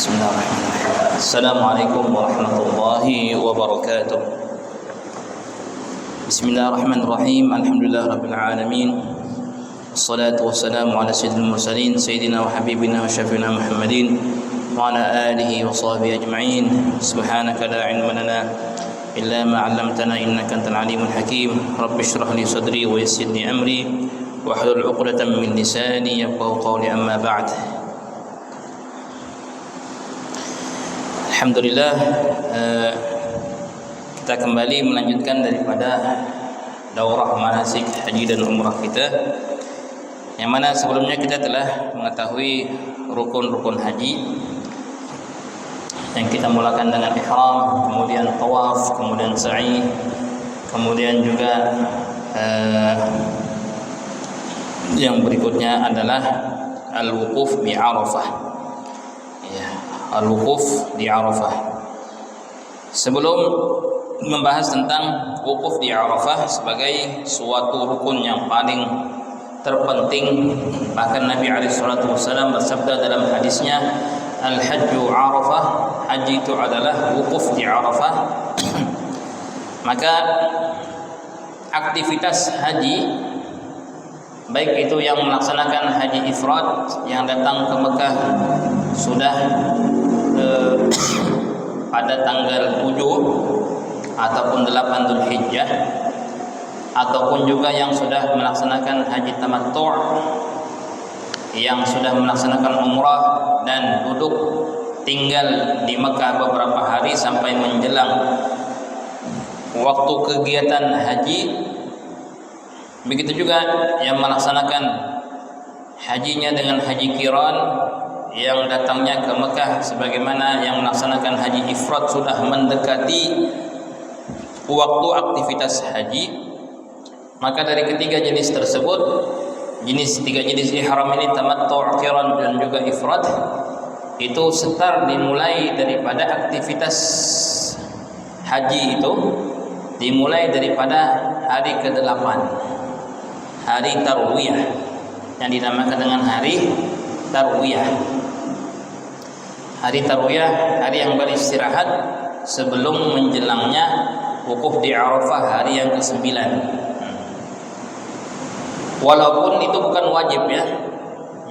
Bismillahirrahmanirrahim. Assalamualaikum warahmatullahi wabarakatuh. Bismillahirrahmanirrahim. Alhamdulillah rabbil alamin. Wassalatu wassalamu ala sayyidil mursalin sayyidina wa habibina wa syafiina Muhammadin wa ala alihi wa sahbihi ajma'in. Subhanaka la ilma lana illa ma 'allamtana innaka antal alimul hakim. Rabbi shrah li sadri wa yassir li amri wahlul 'uqdatam min lisani yafqahu qawli, amma ba'd. Alhamdulillah, kita kembali melanjutkan daripada daurah manasik haji dan umrah kita, yang mana sebelumnya kita telah mengetahui rukun-rukun haji yang kita mulakan dengan ihram, kemudian tawaf, kemudian sa'i, kemudian juga yang berikutnya adalah al-wuquf bi Arafah. Al-wuquf di Arafah. Sebelum membahas tentang wukuf di Arafah sebagai suatu rukun yang paling terpenting, bahkan Nabi SAW bersabda dalam hadisnya, al-hajju Arafah, haji itu adalah wukuf di Arafah. Maka aktivitas haji, baik itu yang melaksanakan haji ifrad yang datang ke Mekah sudah pada tanggal 7 ataupun 8 Dzulhijjah, ataupun juga yang sudah melaksanakan haji tamattu', yang sudah melaksanakan umrah dan duduk tinggal di Mekah beberapa hari sampai menjelang waktu kegiatan haji. Begitu juga yang melaksanakan hajinya dengan haji qiran, yang datangnya ke Mekah sebagaimana yang melaksanakan haji ifrad sudah mendekati waktu aktivitas haji. Maka dari ketiga jenis tersebut, tiga jenis ihram ini, tamattu', qiran dan juga ifrad, itu setar dimulai daripada aktivitas haji itu dimulai daripada hari ke-8, hari tarwiyah, yang dinamakan dengan hari tarwiyah. Hari tarwiyah, hari yang beristirahat sebelum menjelangnya wukuf di Arafah, hari yang ke-9. Walaupun itu bukan wajib ya.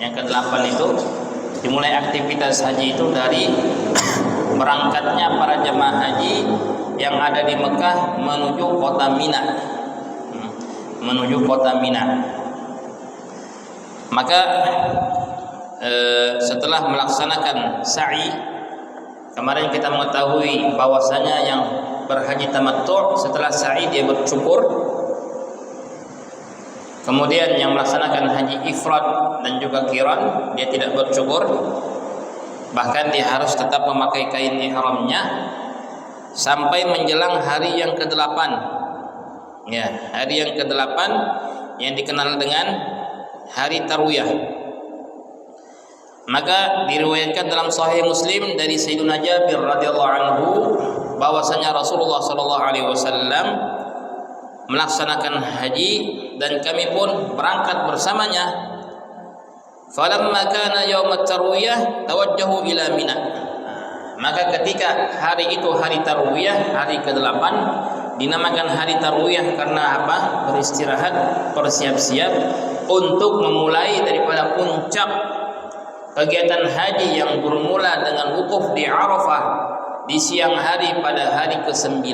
Yang ke-8 itu dimulai aktivitas haji itu dari berangkatnya para jemaah haji yang ada di Mekah menuju kota Mina. Maka setelah melaksanakan sa'i, kemarin kita mengetahui bahwasanya yang berhaji tamattu' setelah sa'i dia bercukur. Kemudian yang melaksanakan haji ifrad dan juga qiran dia tidak bercukur, bahkan dia harus tetap memakai kain ihramnya sampai menjelang hari yang ke-8. Ya, hari yang ke-8 yang dikenal dengan hari tarwiyah. Maka diriwayatkan dalam Sahih Muslim dari Sayyidina Jabir radhiyallahu anhu bahwasanya Rasulullah sallallahu alaihi wasallam melaksanakan haji dan kami pun berangkat bersamanya. Falamma kana yaumat tarwiyah tawajjahu ila Mina. Maka ketika hari itu hari tarwiyah, hari ke-8, dinamakan hari tarwiyah karena apa? Beristirahat, bersiap-siap untuk memulai daripada puncak kegiatan haji yang bermula dengan wukuf di Arafah di siang hari pada hari ke-9.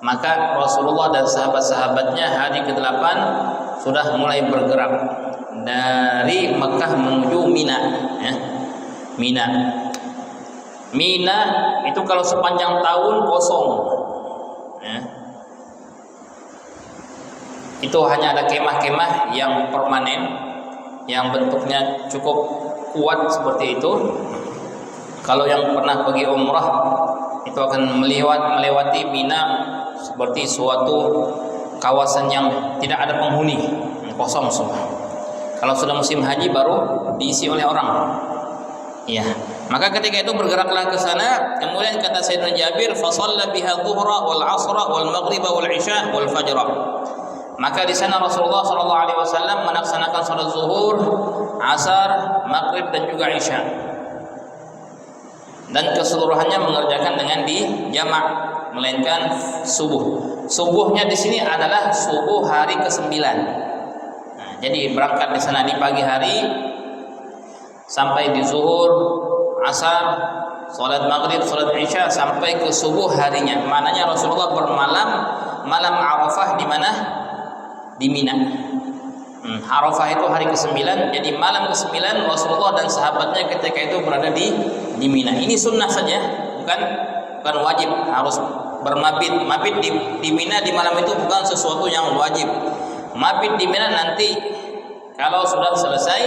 Maka Rasulullah dan sahabat-sahabatnya hari ke-8 sudah mulai bergerak dari Mekah menuju Mina, ya. Mina itu kalau sepanjang tahun kosong, ya. Itu hanya ada kemah-kemah yang permanen, yang bentuknya cukup kuat seperti itu. Kalau yang pernah pergi umrah itu akan melewati Mina seperti suatu kawasan yang tidak ada penghuni, kosong semua. Kalau sudah musim haji baru diisi oleh orang. Ya, maka ketika itu bergeraklah ke sana. Kemudian kata Sayyidina Jabir, fa shalla biha dhuhra wal 'ashra wal maghriba wal 'isya wal fajr. Maka di sana Rasulullah SAW melaksanakan salat zuhur, asar, maghrib dan juga isya. dan keseluruhannya mengerjakan dengan di jamak, melainkan subuh. Subuhnya di sini adalah subuh hari ke-9. Nah, jadi berangkat di sana di pagi hari sampai di zuhur, asar, salat maghrib, salat isya sampai ke subuh harinya. Maknanya Rasulullah bermalam malam Arafah di mana? Di Mina. Arafah itu hari ke-9, jadi malam ke-9 Rasulullah dan sahabatnya ketika itu berada di Mina. Ini sunnah saja, bukan wajib harus bermabit. Mabit di Mina di malam itu bukan sesuatu yang wajib. Mabit di Mina nanti kalau sudah selesai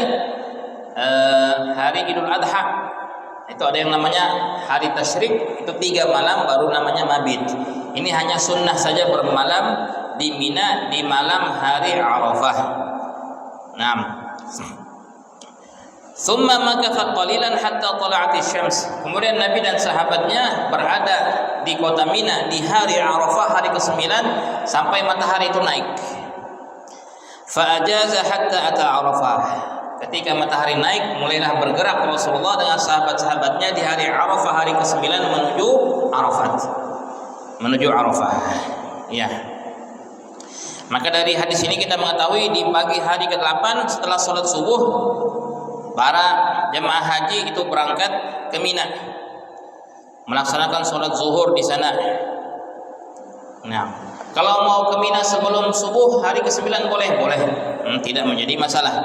hari Idul Adha, itu ada yang namanya hari tasyrik, itu 3 malam baru namanya mabit. Ini hanya sunnah saja bermalam di Mina di malam hari Arafah. Naam. Summa makatha qalilan hatta tala'atis syams. Kemudian Nabi dan sahabatnya berada di kota Mina di hari Arafah hari ke-9 sampai matahari itu naik. Fa ajaza hatta ata Arafah. Ketika matahari naik, mulailah bergerak Rasulullah dengan sahabat-sahabatnya di hari Arafah hari ke-9 menuju Arafat. Menuju Arafah. Ya. Maka dari hadis ini kita mengetahui di pagi hari ke-8 setelah sholat subuh, para jemaah haji itu berangkat ke Mina, melaksanakan sholat zuhur di sana. Nah, kalau mau ke Mina sebelum subuh hari ke-9 boleh, tidak menjadi masalah.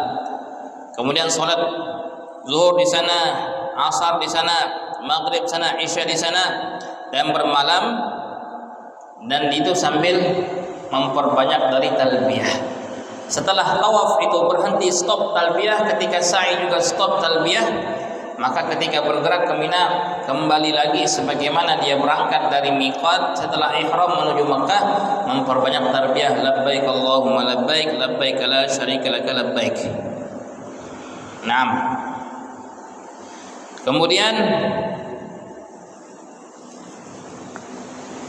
Kemudian sholat zuhur di sana, asar di sana, maghrib di sana, isya di sana, dan bermalam, dan itu sambil memperbanyak dari talbiyah. Setelah tawaf itu berhenti, stop talbiyah, ketika sa'i juga stop talbiyah, maka ketika bergerak ke Mina kembali lagi sebagaimana dia berangkat dari miqat setelah ihram menuju Makkah, memperbanyak talbiyah, labbaik Allahumma labbaik, labbaik la syarika laka labbaik. Naam. Kemudian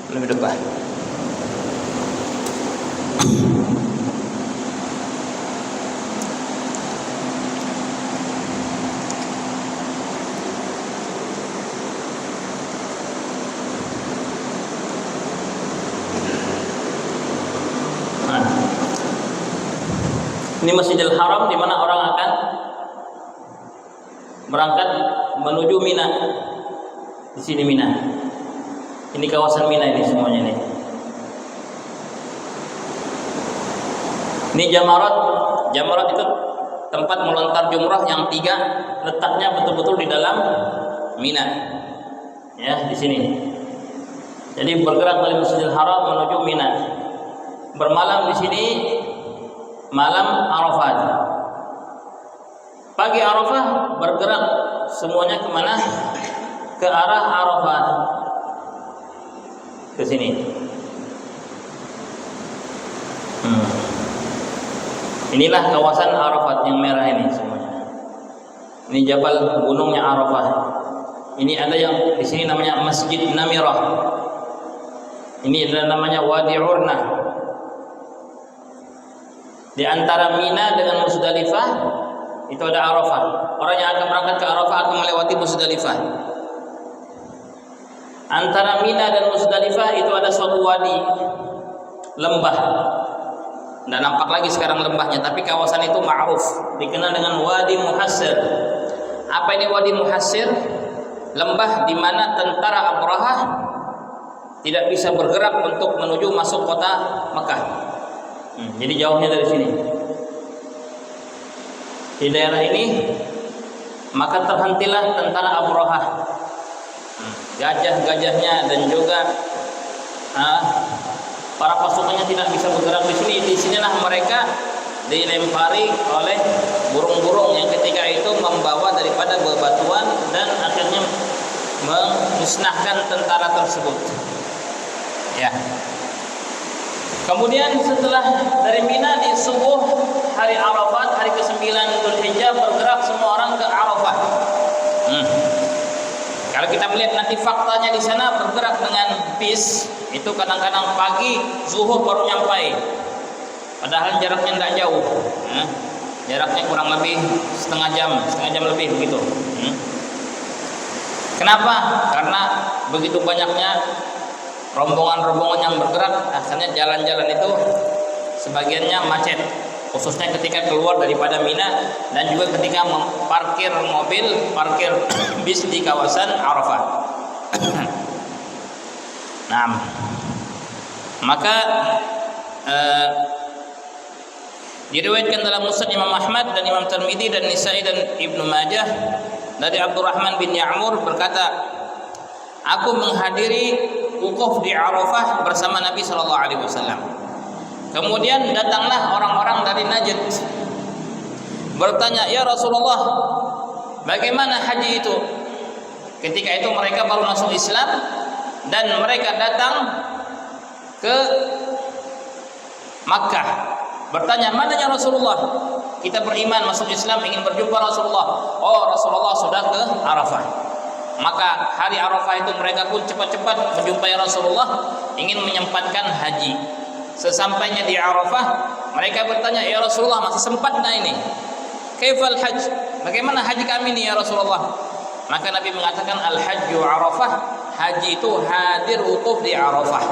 lebih depan. Ini Masjidil Haram di mana orang akan berangkat menuju Mina. Di sini Mina. Ini kawasan Mina ini semuanya nih. Ini Jamarat. Jamarat itu tempat melontar jumrah yang 3, letaknya betul-betul di dalam Mina. Ya, di sini. Jadi bergerak dari Masjidil Haram menuju Mina. Bermalam di sini malam Arafah. Pagi Arafah bergerak semuanya kemana? Ke arah Arafah. Ke sini. Inilah kawasan Arafat yang merah ini semuanya. Ini jabal gunungnya Arafah. Ini ada yang di sini namanya Masjid Namirah. Ini ada namanya Wadi Urna. Di antara Mina dengan Musdalifah itu ada Arafah. Orang yang akan berangkat ke Arafah akan melewati Musdalifah. Antara Mina dan Musdalifah itu ada suatu wadi, lembah. Tidak nampak lagi sekarang lembahnya, tapi kawasan itu ma'ruf, dikenal dengan Wadi Muhassir. Apa ini Wadi Muhassir? Lembah di mana tentara Abrahah tidak bisa bergerak untuk menuju masuk kota Mekah. Jadi jauhnya dari sini. Di daerah ini maka terhentilah tentara Abrahah, gajah-gajahnya dan juga para pasukannya tidak bisa bergerak di sini. Di sinilah mereka dilempari oleh burung-burung yang ketika itu membawa daripada bebatuan dan akhirnya memusnahkan tentara tersebut. Ya. Kemudian setelah dari Mina di subuh hari Arafat, hari ke-9 Dzulhijjah, bergerak semua orang ke Arafah. Kalau kita melihat nanti faktanya di sana bergerak dengan bis, itu kadang-kadang pagi zuhur baru nyampai. Padahal jaraknya tidak jauh. Jaraknya kurang lebih setengah jam lebih begitu. Kenapa? Karena begitu banyaknya rombongan-rombongan yang bergerak, akhirnya jalan-jalan itu sebagiannya macet, khususnya ketika keluar daripada Mina dan juga ketika parkir mobil, parkir bis di kawasan Arafah. Nah, maka diriwayatkan dalam Musnad Imam Ahmad dan Imam Tirmidzi dan Nisa'i dan Ibnu Majah dari Abdurrahman bin Ya'mur berkata, aku menghadiri wukuf di Arafah bersama Nabi sallallahu alaihi wasallam. Kemudian datanglah orang-orang dari Najd bertanya, "Ya Rasulullah, bagaimana haji itu?" Ketika itu mereka baru masuk Islam dan mereka datang ke Makkah. Bertanya, "Mananya Rasulullah? Kita beriman masuk Islam ingin berjumpa Rasulullah." "Oh, Rasulullah sudah ke Arafah." Maka hari Arafah itu mereka pun cepat-cepat menjumpai Rasulullah, ingin menyempatkan haji. Sesampainya di Arafah, mereka bertanya, "Ya Rasulullah, masih sempat enggak ini? Kaifal hajj? Bagaimana haji kami ini ya Rasulullah?" Maka Nabi mengatakan, "Al-hajju Arafah." Haji itu hadir wukuf di Arafah.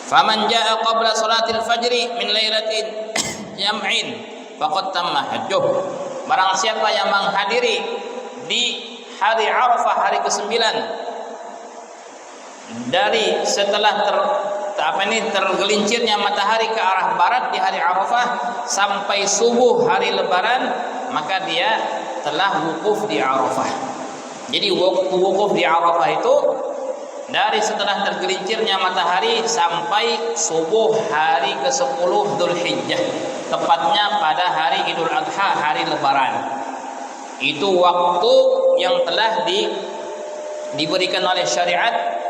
"Faman jaa qabla salatil fajri min lailatin jam'in faqad tamma hajjuh." Barang siapa yang menghadiri di hari Arafah, hari ke-9 dari setelah tergelincirnya matahari ke arah barat di hari Arafah sampai subuh hari Lebaran, maka dia telah wukuf di Arafah. Jadi wukuf di Arafah itu dari setelah tergelincirnya matahari sampai subuh hari ke-10 Dzulhijjah, tepatnya pada hari Idul Adha, hari Lebaran. Itu waktu yang telah diberikan oleh syariat.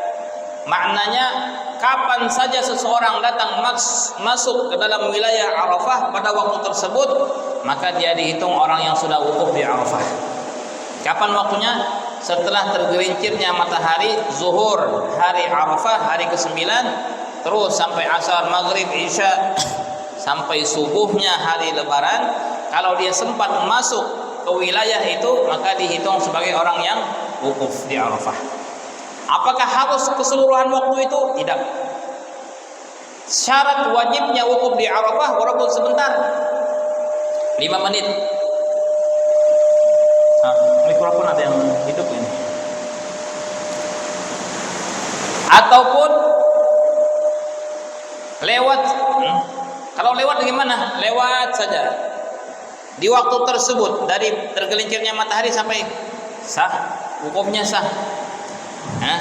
Maknanya kapan saja seseorang datang masuk ke dalam wilayah Arafah pada waktu tersebut, maka dia dihitung orang yang sudah wukuf di Arafah. Kapan waktunya? Setelah tergelincirnya matahari zuhur hari Arafah, hari ke-9, terus sampai asar, maghrib, isya, sampai subuhnya hari Lebaran. Kalau dia sempat masuk ke wilayah itu, maka dihitung sebagai orang yang wukuf di Arafah. Apakah harus keseluruhan waktu itu? Tidak. Syarat wajibnya wukuf di Arafah walaupun sebentar, 5 menit. Mikrofon ada yang hidup ini. Ataupun lewat. Kalau lewat bagaimana? Lewat saja. Di waktu tersebut dari tergelincirnya matahari sampai sah, wukufnya sah.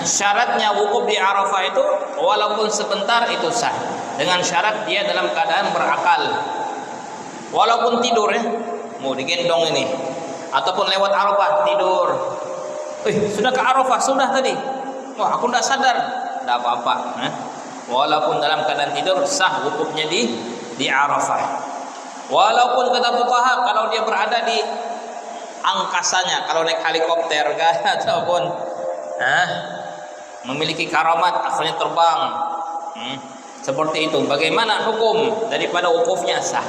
Syaratnya wukuf di Arafah itu walaupun sebentar itu sah, dengan syarat dia dalam keadaan berakal. Walaupun tidur ya, mau digendong ini, ataupun lewat Arafah tidur. Sudah ke Arafah sudah tadi. Wah, aku tidak sadar. Tidak apa-apa. Walaupun dalam keadaan tidur sah wukufnya di Arafah. Walaupun kata fuqaha kalau dia berada di angkasanya, kalau naik helikopter kan, ataupun memiliki karamat akhirnya terbang, seperti itu. Bagaimana hukum daripada wukufnya sah?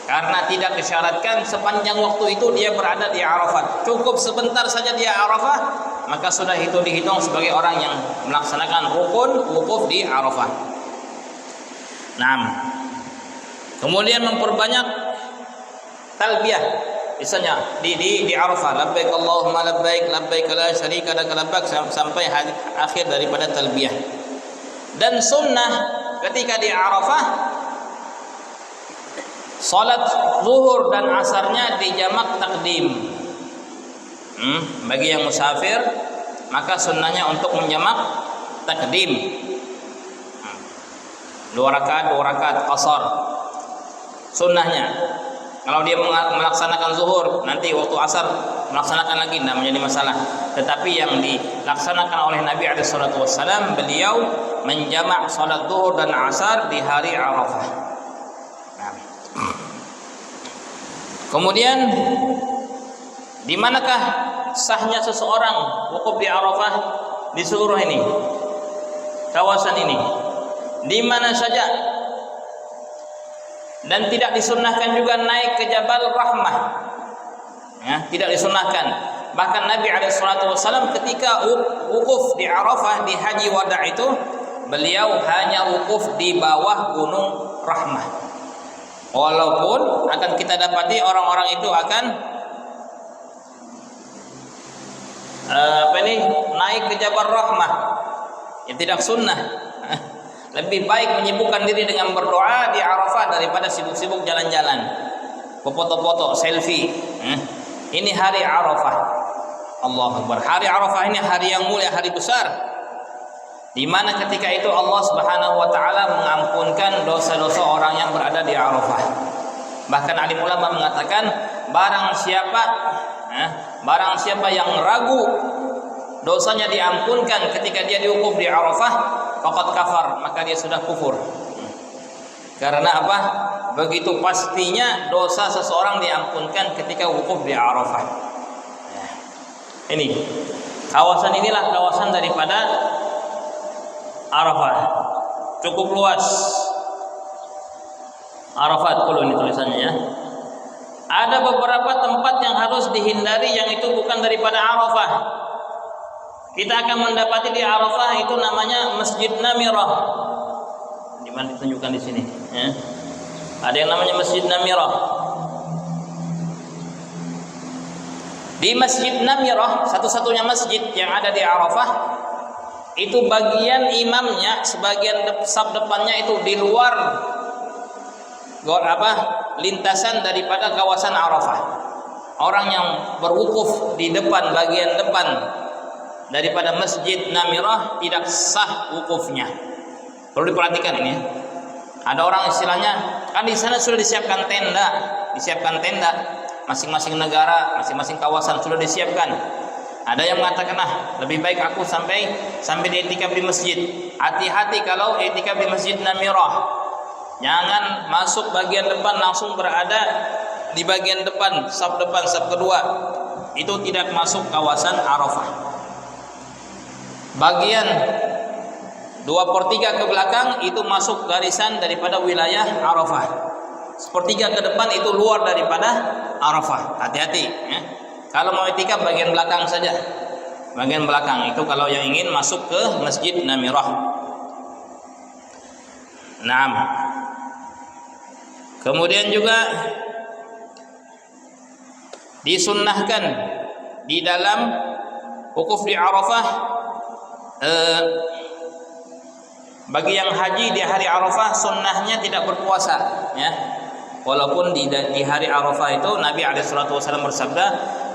Karena tidak disyaratkan sepanjang waktu itu dia berada di Arafah. Cukup sebentar saja dia Arafah, maka sudah itu dihitung sebagai orang yang melaksanakan rukun wukuf di Arafah. Kemudian memperbanyak talbiyah. Misalnya di Arafah, labbaik Allahumma labbaik, labbaik la syarika lak labbaik, sampai akhir daripada talbiyah. Dan sunnah ketika di Arafah, salat zuhur dan asarnya dijamak takdim. Bagi yang musafir, maka sunnahnya untuk menjamak takdim. 2 rakaat qasar sunnahnya. Kalau dia melaksanakan zuhur, nanti waktu asar melaksanakan lagi, tidak menjadi masalah. Tetapi yang dilaksanakan oleh Nabi SAW, beliau menjamak salat zuhur dan asar di hari Arafah. Kemudian, di manakah sahnya seseorang wukuf di Arafah di seluruh ini, kawasan ini? Di mana saja. Dan tidak disunnahkan juga naik ke Jabal Rahmah. Tidak disunnahkan. Bahkan Nabi SAW ketika wukuf di Arafah di haji wada itu, beliau hanya wukuf di bawah gunung Rahmah. Walaupun akan kita dapati orang-orang itu akan naik ke Jabal Rahmah, yang tidak sunnah. Lebih baik menyibukkan diri dengan berdoa di Arafah daripada sibuk-sibuk jalan-jalan, foto-foto, selfie. Ini hari Arafah. Allahu Akbar. Hari Arafah ini hari yang mulia, hari besar, di mana ketika itu Allah Subhanahu wa taala mengampunkan dosa-dosa orang yang berada di Arafah. Bahkan alim ulama mengatakan barang siapa yang ragu dosanya diampunkan ketika dia diwukuf di Arafah, faqad kafar, maka dia sudah kufur. Karena apa? Begitu pastinya dosa seseorang diampunkan ketika wukuf di Arafah. Ini kawasan, inilah kawasan daripada Arafah. Cukup luas. Arafat kalau ini tulisannya ya. Ada beberapa tempat yang harus dihindari yang itu bukan daripada Arafah. Kita akan mendapati di Arafah itu namanya Masjid Namirah. Di mana ditunjukkan di sini, ya. Ada yang namanya Masjid Namirah. Di Masjid Namirah, satu-satunya masjid yang ada di Arafah, itu bagian imamnya, sebagian saf depannya itu di luar lintasan daripada kawasan Arafah. Orang yang berwukuf di depan, bagian depan daripada Masjid Namirah tidak sah wukufnya. Perlu diperhatikan ini. Ada orang istilahnya, kan di sana sudah disiapkan tenda, masing-masing negara, masing-masing kawasan sudah disiapkan. Ada yang mengatakan, lebih baik aku sampai di i'tikaf di masjid. Hati-hati kalau i'tikaf di Masjid Namirah. Jangan masuk bagian depan, langsung berada di bagian depan, saf kedua. Itu tidak masuk kawasan Arafah. Bagian 2/3 ke belakang itu masuk garisan daripada wilayah Arafah. 1/3 ke depan itu luar daripada Arafah. Hati-hati ya. Kalau mau i'tikaf bagian belakang saja. Bagian belakang itu kalau yang ingin masuk ke Masjid Namirah. Naam. Kemudian juga disunnahkan di dalam wukuf di Arafah, bagi yang haji di hari Arafah sunnahnya tidak berpuasa, ya. Walaupun di hari Arafah itu Nabi SAW bersabda,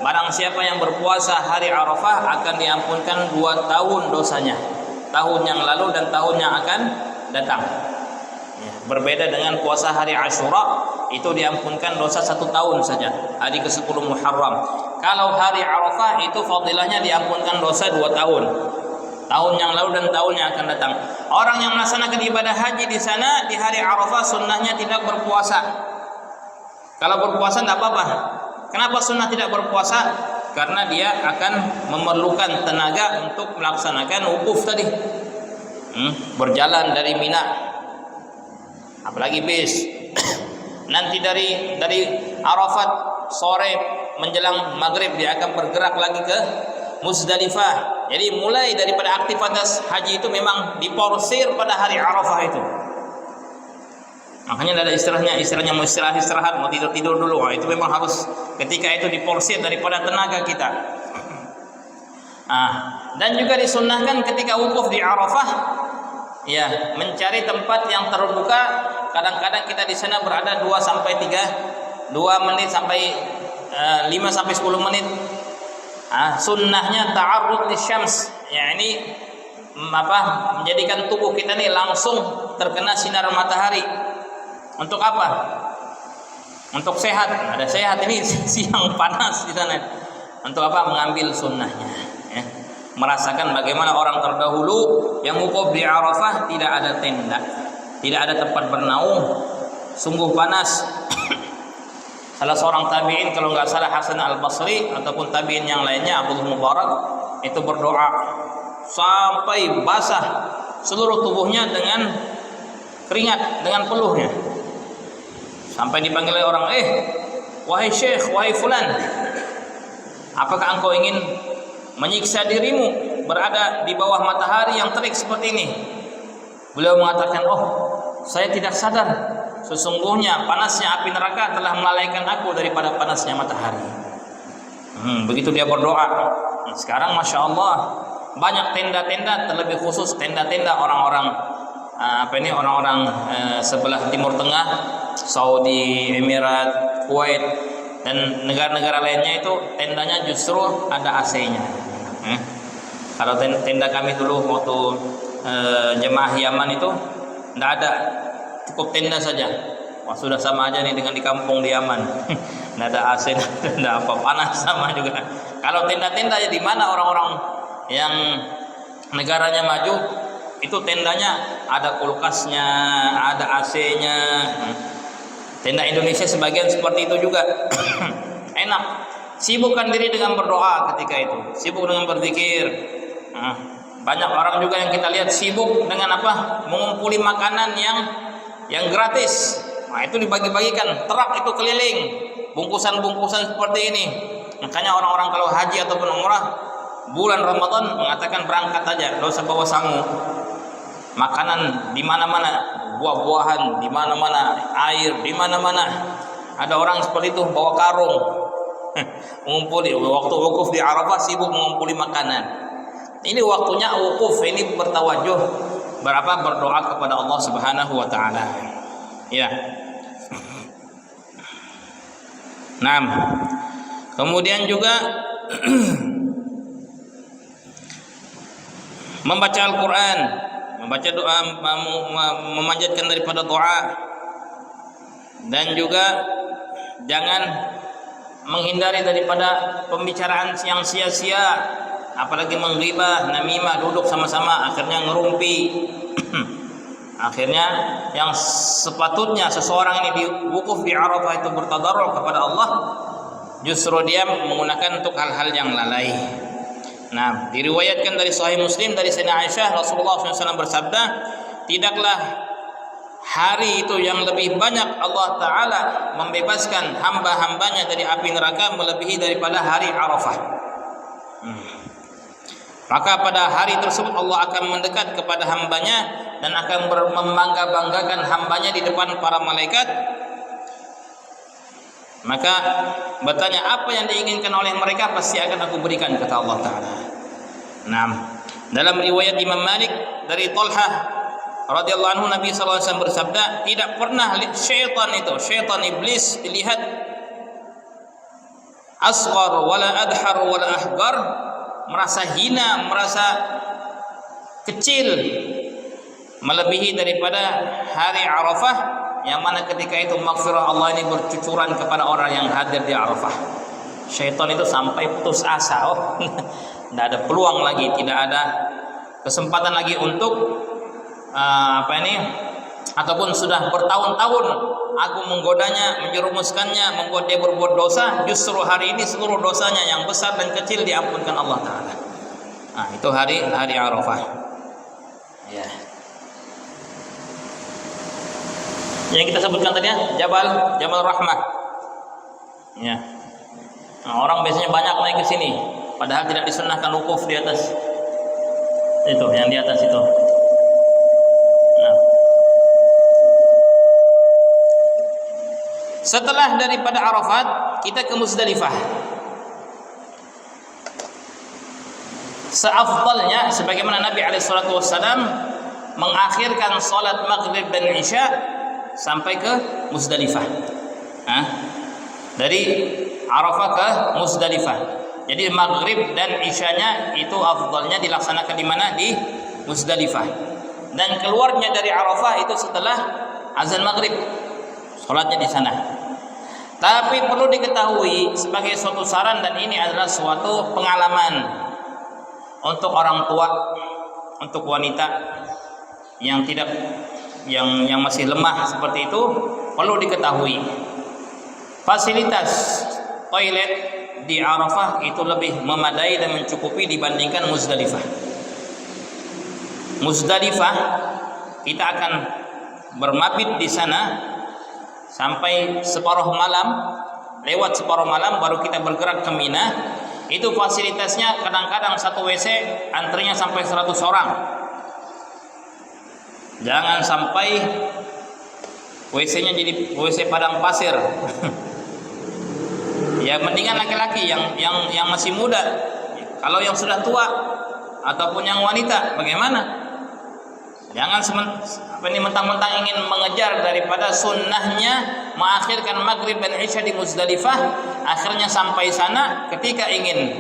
barang siapa yang berpuasa hari Arafah akan diampunkan 2 tahun dosanya, tahun yang lalu dan tahun yang akan datang. Ya, berbeda dengan puasa hari Asyura, itu diampunkan dosa 1 tahun saja, hari ke-10 Muharram. Kalau hari Arafah itu fadilahnya diampunkan dosa 2 tahun. Tahun yang lalu dan tahun yang akan datang. Orang yang melaksanakan ibadah haji di sana di hari Arafah sunnahnya tidak berpuasa. Kalau berpuasa tidak apa-apa. Kenapa sunnah tidak berpuasa? Karena dia akan memerlukan tenaga untuk melaksanakan wukuf tadi. Berjalan dari Mina, apalagi bis. Nanti dari Arafat sore menjelang maghrib dia akan bergerak lagi ke Muzdalifah. Jadi mulai daripada aktivitas haji itu memang diporsir pada hari Arafah itu. Makanya ada istilahnya mau istirahat, mau tidur dulu. Itu memang harus ketika itu diporsir daripada tenaga kita. Dan juga disunnahkan ketika wukuf di Arafah, ya, mencari tempat yang terbuka. Kadang-kadang kita di sana berada 2 menit sampai 5 sampai 10 menit. Sunnahnya ta'arrud lisyams, ya, ini menjadikan tubuh kita ini langsung terkena sinar matahari. Untuk apa? Untuk sehat. Ada sehat, ini siang panas di sana. Untuk apa? Mengambil sunnahnya, ya. Merasakan bagaimana orang terdahulu yang wukuf di Arafah tidak ada tenda, tidak ada tempat bernaung, sungguh panas. Salah seorang tabi'in, kalau nggak salah Hasan Al-Basri ataupun tabi'in yang lainnya, Abdul Mubarak, itu berdoa sampai basah seluruh tubuhnya dengan keringat, dengan peluhnya. Sampai dipanggil oleh orang, wahai syekh, wahai fulan, Apakah engkau ingin menyiksa dirimu berada di bawah matahari yang terik seperti ini? Beliau mengatakan, oh, saya tidak sadar sesungguhnya panasnya api neraka telah melalaikan aku daripada panasnya matahari. Begitu dia berdoa. Sekarang Masya Allah banyak tenda-tenda, terlebih khusus tenda-tenda orang-orang orang-orang sebelah Timur Tengah, Saudi, Emirat, Kuwait, dan negara-negara lainnya itu tendanya justru ada AC-nya. Kalau tenda kami dulu waktu jemaah Yaman itu tidak ada, cukup tenda saja. Wah, sudah sama aja nih dengan di kampung di Yaman. Tidak ada AC, tidak apa, panas sama juga. Kalau tenda-tenda di mana orang-orang yang negaranya maju itu tendanya ada kulkasnya, ada AC-nya. Tenda Indonesia sebagian seperti itu juga. Enak. Sibukkan diri dengan berdoa ketika itu, sibuk dengan berzikir. Banyak orang juga yang kita lihat sibuk dengan apa? Mengumpuli makanan yang gratis. Nah, itu dibagi-bagikan, truk itu keliling, bungkusan-bungkusan seperti ini. Makanya orang-orang kalau haji ataupun umrah bulan Ramadan mengatakan berangkat aja, enggak usah bawa sangu. Makanan di mana-mana, buah-buahan di mana-mana, air di mana-mana. Ada orang seperti itu bawa karung. Mengumpuli waktu wukuf di Arafah, sibuk mengumpuli makanan. Ini waktunya wukuf, ini bertawajuh berdoa kepada Allah Subhanahu wa taala. Ya. Nah, kemudian juga membaca Al-Quran, membaca doa, memanjatkan daripada doa, dan juga jangan menghindari daripada pembicaraan yang sia-sia, apalagi menggibah, namimah, duduk sama-sama akhirnya ngerumpi. Akhirnya yang sepatutnya seseorang ini di wukuf di Arafah itu bertadarruk kepada Allah, justru dia menggunakan untuk hal-hal yang lalai. Nah, diriwayatkan dari Sahih Muslim dari Sayyidina Aisyah, Rasulullah SAW bersabda, tidaklah hari itu yang lebih banyak Allah Ta'ala membebaskan hamba-hambanya dari api neraka melebihi daripada hari Arafah. Maka pada hari tersebut Allah akan mendekat kepada hambanya dan akan membangga-banggakan hambanya di depan para malaikat. Maka bertanya, apa yang diinginkan oleh mereka pasti akan aku berikan, kata Allah Ta'ala. Nah, dalam riwayat Imam Malik dari Talhah radhiyallahu anhu, Nabi SAW bersabda, tidak pernah syaitan iblis dilihat asghar wala adhar wala ahgar, merasa hina, merasa kecil melebihi daripada hari Arafah, yang mana ketika itu maghfirah Allah ini bercucuran kepada orang yang hadir di Arafah. Syaitan itu sampai putus asa, tidak ada peluang lagi, tidak ada kesempatan lagi untuk ataupun sudah bertahun-tahun aku menggodanya, menjerumuskannya, membuat dia berbuat dosa. Justru hari ini seluruh dosanya yang besar dan kecil diampunkan Allah Ta'ala. Nah, itu hari Arafah. Ya. Yang kita sebutkan tadi ya, Jabal Rahmah. Ya. Nah, orang biasanya banyak naik ke sini, padahal tidak disunnahkan wukuf di atas. Itu yang di atas itu. Nah. Setelah daripada Arafat, kita ke Muzdalifah. Seafdalnya sebagaimana Nabi SAW mengakhirkan salat maghrib dan isya sampai ke Muzdalifah. Dari Arafah ke Muzdalifah. Jadi maghrib dan isyanya itu afdalnya dilaksanakan di mana? Di Muzdalifah. Dan keluarnya dari Arafah itu setelah azan maghrib, salatnya di sana. Tapi perlu diketahui sebagai suatu saran, dan ini adalah suatu pengalaman untuk orang tua, untuk wanita yang masih lemah seperti itu, perlu diketahui fasilitas toilet di Arafah itu lebih memadai dan mencukupi dibandingkan Muzdalifah. Muzdalifah kita akan bermabit di sana sampai separuh malam, lewat separuh malam baru kita bergerak ke Mina. Itu fasilitasnya kadang-kadang satu WC antrinya sampai 100 orang. Jangan sampai WC-nya jadi WC padang pasir. Ya mendingan laki-laki yang masih muda. Kalau yang sudah tua ataupun yang wanita bagaimana? Jangan mentang-mentang ingin mengejar daripada sunnahnya mengakhirkan maghrib dan isya di Muzdalifah, akhirnya sampai sana ketika ingin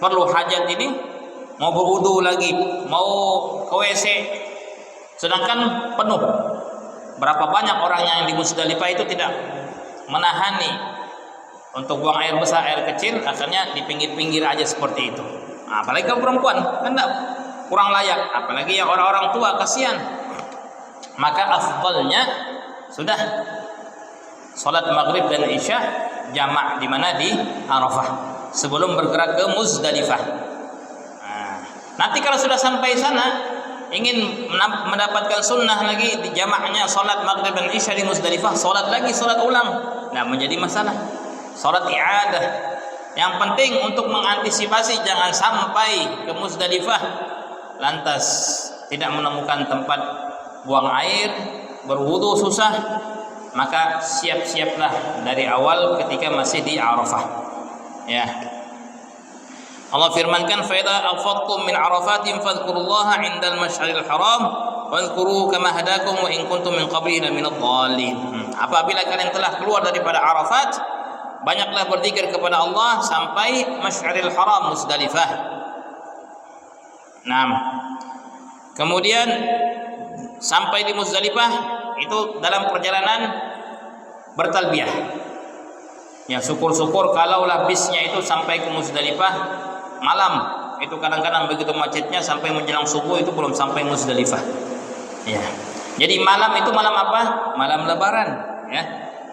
perlu hajat ini mau berwudu lagi, mau ke WC, sedangkan penuh. Berapa banyak orangnya yang di Muzdalifah itu tidak menahani untuk buang air besar, air kecil, akhirnya di pinggir-pinggir aja seperti itu. Nah, apalagi kalau perempuan, kan kurang layak. Apalagi yang orang-orang tua, kasihan. Maka afdalnya sudah salat maghrib dan isya jamak di mana? Di Arafah, sebelum bergerak ke Muzdalifah. Nah, nanti kalau sudah sampai sana ingin mendapatkan sunnah lagi di jamaknya salat maghrib dan isya di Muzdalifah, salat lagi, salat ulang. Nah, menjadi masalah. Salat i'adah. Yang penting untuk mengantisipasi jangan sampai ke Muzdalifah lantas tidak menemukan tempat buang air, berwudu susah, maka siap-siaplah dari awal ketika masih di Arafah. Ya. Allah firmankan, "Fa idza afadtum min Arafatin fadhkurullaha 'indal masy'aril haram wadhkuru kama hadakum wa in kuntum min qablihi laminadh dhalin." Apabila kalian telah keluar daripada Arafat, banyaklah berzikir kepada Allah sampai Masy'aril Haram Muzdalifah. Nah, kemudian sampai di Muzdalifah itu dalam perjalanan bertalbiyah. Ya, syukur-syukur kalaulah bisnya itu sampai ke Muzdalifah malam. Itu kadang-kadang begitu macetnya sampai menjelang subuh itu belum sampai Muzdalifah. Ya. Jadi malam itu malam apa? Malam Lebaran, ya.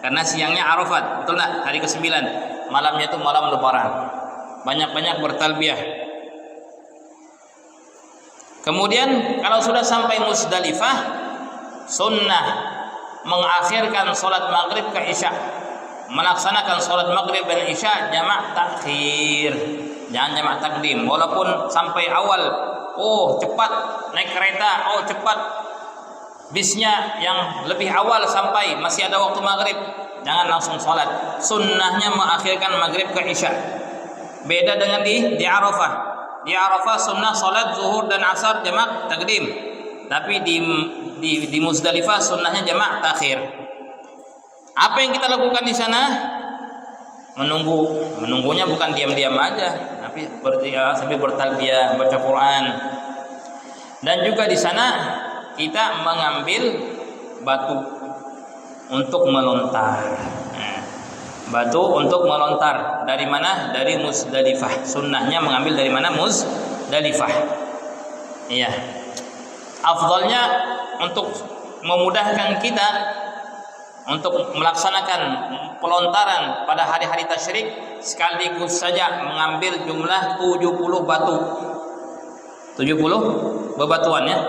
Karena siangnya Arafat, betul tak? Hari ke-9. Malamnya itu malam Lebaran. Banyak-banyak bertalbiyah. Kemudian kalau sudah sampai Muzdalifah, sunnah mengakhirkan salat maghrib ke isya. Melaksanakan salat maghrib dan isya jamak takhir. Jangan jamak takdim. Walaupun sampai awal, oh cepat naik kereta, oh cepat bisnya yang lebih awal sampai, masih ada waktu maghrib, jangan langsung sholat. Sunnahnya mengakhirkan maghrib ke isya. Beda dengan di Arafah. Di Arafah sunnah sholat zuhur dan asar jamak takdim. Tapi di Muzdalifah sunnahnya jamak takhir. Apa yang kita lakukan di sana? Menunggunya bukan diam-diam aja, tapi sambil bertalbiyah, baca Quran. Dan juga di sana kita mengambil batu untuk melontar. Batu untuk melontar dari mana? Dari Muzdalifah. Sunnahnya mengambil dari mana? Muzdalifah. Iya. Afdalnya untuk memudahkan kita untuk melaksanakan pelontaran pada hari-hari tasyrik, sekaligus saja mengambil jumlah 70 batu. 70 bebatuan, ya.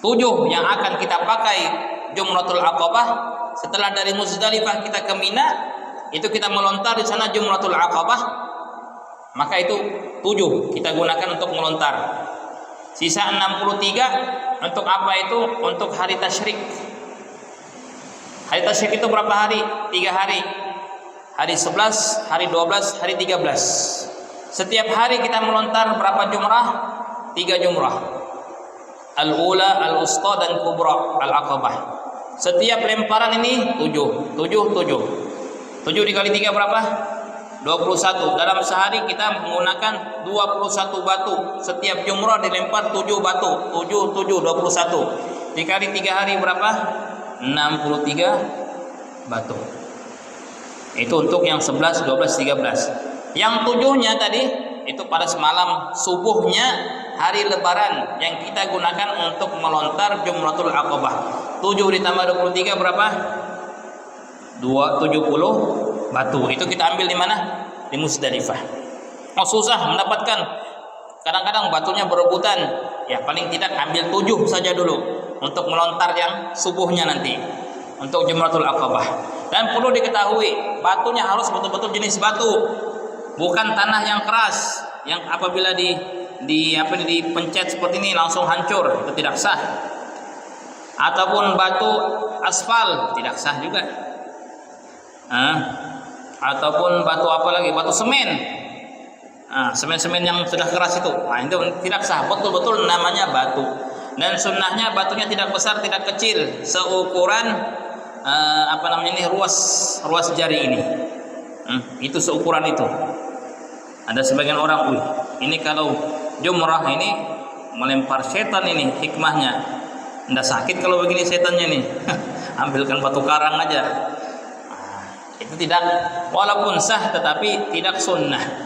7 yang akan kita pakai Jumratul Aqabah. Setelah dari Muzdalifah kita ke Mina, itu kita melontar di sana Jumratul Aqabah. Maka itu 7 kita gunakan untuk melontar. Sisa 63 untuk apa itu? Untuk hari tasyrik. Hari tasyrik itu berapa hari? 3 hari. Hari 11, hari 12, hari 13. Setiap hari kita melontar berapa jumrah? 3 jumrah. Al-ula, al-usta dan kubra, al-aqabah. Setiap lemparan ini 7 dikali 3 berapa? 21. Dalam sehari kita menggunakan 21 batu. Setiap jumrah dilempar 7 batu. 21. Dikali 3 hari berapa? 63 batu. Itu untuk yang 11, 12, 13. Yang 7-nya tadi itu pada semalam subuhnya hari lebaran yang kita gunakan untuk melontar Jumratul Aqabah. 7 ditambah 23 berapa? 70 batu. Itu kita ambil di mana? Di Muzdalifah. Oh, susah mendapatkan. Kadang-kadang batunya berebutan. Ya paling tidak ambil 7 saja dulu untuk melontar yang subuhnya nanti untuk Jumratul Aqabah. Dan perlu diketahui, batunya harus betul-betul jenis batu. bukan tanah yang keras yang apabila dipencet seperti ini langsung hancur, itu tidak sah. Ataupun batu aspal tidak sah juga. Ataupun batu apa lagi? Batu semen. Semen-semen yang sudah keras itu, itu tidak sah. Betul-betul namanya batu. Dan sunnahnya batunya tidak besar, tidak kecil, seukuran ruas jari ini. Itu seukuran itu. Ada sebagian orang, ini kalau jumrah ini melempar setan ini hikmahnya. Nggak sakit kalau begini setannya nih. Ambilkan batu karang aja. Itu tidak, walaupun sah tetapi tidak sunnah.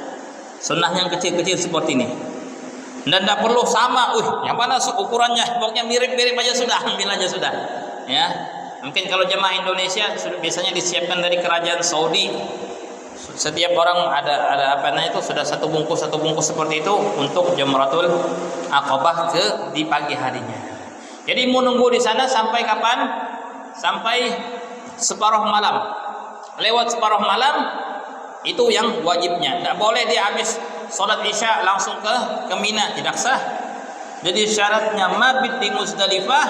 Sunnah yang kecil-kecil seperti ini. Dan tidak perlu sama, yang mana ukurannya, pokoknya mirip-mirip aja sudah, ambil aja sudah. Ya, mungkin kalau jemaah Indonesia biasanya disiapkan dari kerajaan Saudi. Setiap orang ada sudah satu bungkus seperti itu untuk Jamratul Aqabah di pagi harinya. Jadi menunggu di sana sampai kapan? Sampai separuh malam. Lewat separuh malam itu yang wajibnya. Tidak boleh dia habis sholat isya langsung ke Mina, tidak sah. Jadi syaratnya mabit di Muzdalifah